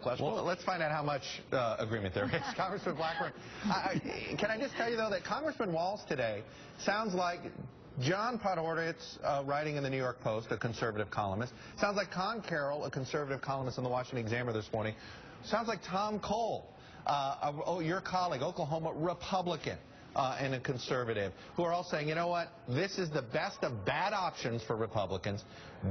middle-class Well, vote. let's find out how much agreement there is. Congressman Blackburn, can I just tell you, though, that Congressman Walz today sounds like John Podhoretz, writing in the New York Post, a conservative columnist. Sounds like Con Carroll, a conservative columnist in the Washington Examiner this morning. Sounds like Tom Cole, your colleague, Oklahoma Republican, and a conservative, who are all saying, you know what, this is the best of bad options for Republicans.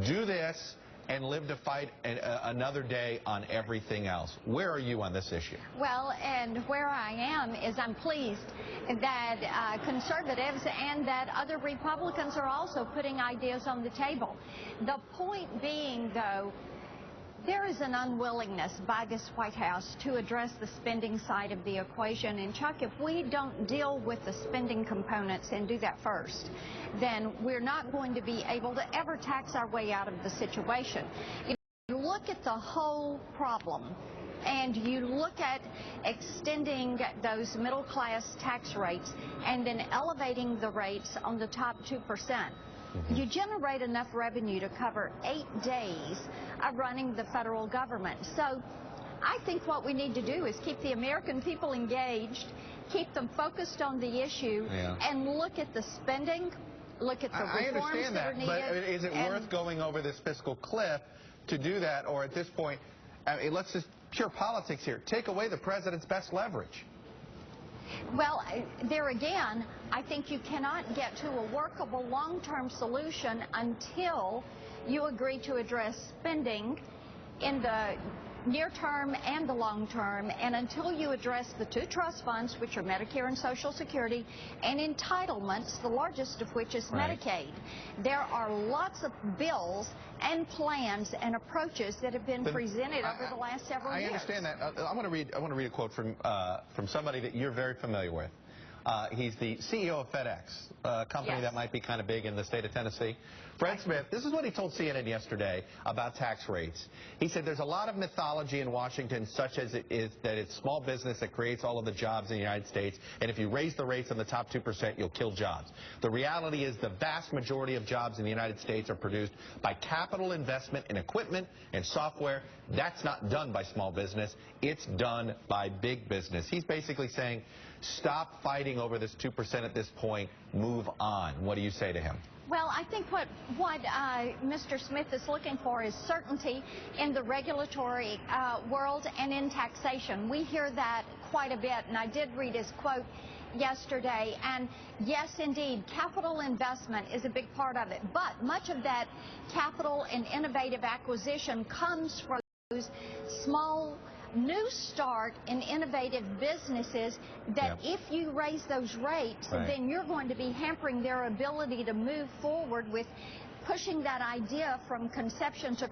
Do this and live to fight another day on everything else. Where are you on this issue? Well, and where I am is I'm pleased that conservatives and that other Republicans are also putting ideas on the table. The point being, though, there is an unwillingness by this White House to address the spending side of the equation. And, Chuck, if we don't deal with the spending components and do that first, then we're not going to be able to ever tax our way out of the situation. You look at the whole problem, and you look at extending those middle-class tax rates and then elevating the rates on the top 2%. You generate enough revenue to cover 8 days of running the federal government. So I think what we need to do is keep the American people engaged, keep them focused on the issue, and look at the spending, look at the reforms that are needed. But is it worth going over this fiscal cliff to do that, or at this point, let's just pure politics here, take away the president's best leverage? Well, there again, I think you cannot get to a workable long-term solution until you agree to address spending in the near term and the long term, and until you address the two trust funds, which are Medicare and Social Security, and entitlements, the largest of which is Medicaid. There are lots of bills and plans and approaches that have been presented over the last several years. I understand that. I want to read a quote from somebody that you're very familiar with. He's the CEO of FedEx, a company that might be kind of big in the state of Tennessee. Fred Smith, this is what he told CNN yesterday about tax rates. He said there's a lot of mythology in Washington, such as it is that it's small business that creates all of the jobs in the United States, and if you raise the rates on the top 2%, you'll kill jobs. The reality is the vast majority of jobs in the United States are produced by capital investment in equipment and software. That's not done by small business. It's done by big business. He's basically saying, stop fighting over this 2% at this point. Move on. What do you say to him? Well, I think what Mr. Smith is looking for is certainty in the regulatory world and in taxation. We hear that quite a bit, and I did read his quote yesterday. And yes, indeed, capital investment is a big part of it. But much of that capital and innovative acquisition comes from those small new start in innovative businesses that if you raise those rates, then you're going to be hampering their ability to move forward with pushing that idea from conception to